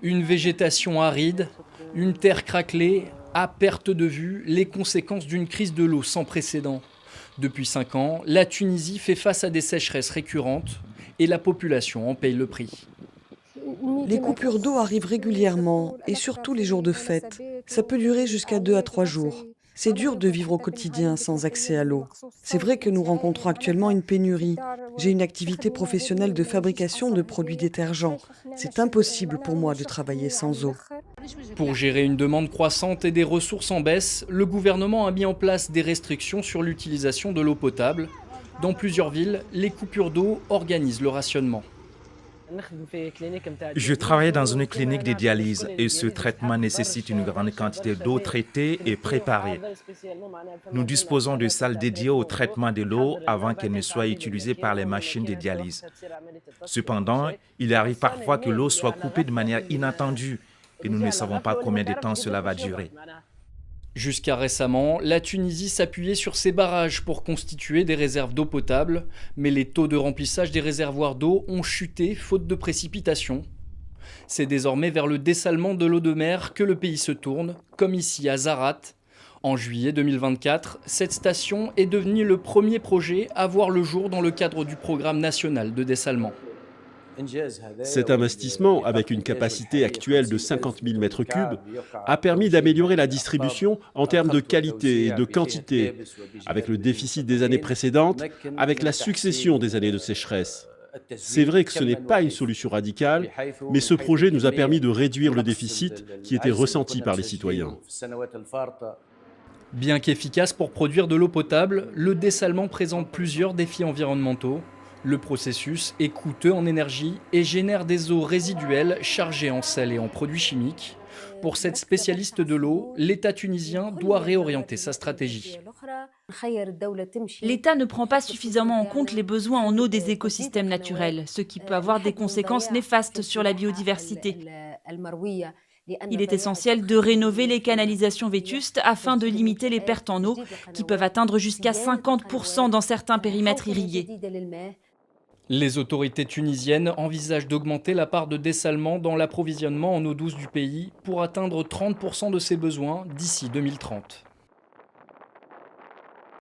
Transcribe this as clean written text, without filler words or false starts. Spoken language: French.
Une végétation aride, une terre craquelée, à perte de vue, les conséquences d'une crise de l'eau sans précédent. Depuis 5 ans, la Tunisie fait face à des sécheresses récurrentes et la population en paye le prix. Les coupures d'eau arrivent régulièrement et surtout les jours de fête. Ça peut durer jusqu'à 2 à 3 jours. C'est dur de vivre au quotidien sans accès à l'eau. C'est vrai que nous rencontrons actuellement une pénurie. J'ai une activité professionnelle de fabrication de produits détergents. C'est impossible pour moi de travailler sans eau. Pour gérer une demande croissante et des ressources en baisse, le gouvernement a mis en place des restrictions sur l'utilisation de l'eau potable. Dans plusieurs villes, les coupures d'eau organisent le rationnement. Je travaille dans une clinique de dialyse et ce traitement nécessite une grande quantité d'eau traitée et préparée. Nous disposons de salles dédiées au traitement de l'eau avant qu'elle ne soit utilisée par les machines de dialyse. Cependant, il arrive parfois que l'eau soit coupée de manière inattendue et nous ne savons pas combien de temps cela va durer. Jusqu'à récemment, la Tunisie s'appuyait sur ses barrages pour constituer des réserves d'eau potable, mais les taux de remplissage des réservoirs d'eau ont chuté faute de précipitations. C'est désormais vers le dessalement de l'eau de mer que le pays se tourne, comme ici à Zarat. En juillet 2024, cette station est devenue le premier projet à voir le jour dans le cadre du programme national de dessalement. Cet investissement, avec une capacité actuelle de 50 000 mètres cubes, a permis d'améliorer la distribution en termes de qualité et de quantité, avec le déficit des années précédentes, avec la succession des années de sécheresse. C'est vrai que ce n'est pas une solution radicale, mais ce projet nous a permis de réduire le déficit qui était ressenti par les citoyens. Bien qu'efficace pour produire de l'eau potable, le dessalement présente plusieurs défis environnementaux. Le processus est coûteux en énergie et génère des eaux résiduelles chargées en sel et en produits chimiques. Pour cette spécialiste de l'eau, l'État tunisien doit réorienter sa stratégie. L'État ne prend pas suffisamment en compte les besoins en eau des écosystèmes naturels, ce qui peut avoir des conséquences néfastes sur la biodiversité. Il est essentiel de rénover les canalisations vétustes afin de limiter les pertes en eau qui peuvent atteindre jusqu'à 50% dans certains périmètres irrigués. Les autorités tunisiennes envisagent d'augmenter la part de dessalement dans l'approvisionnement en eau douce du pays pour atteindre 30% de ses besoins d'ici 2030.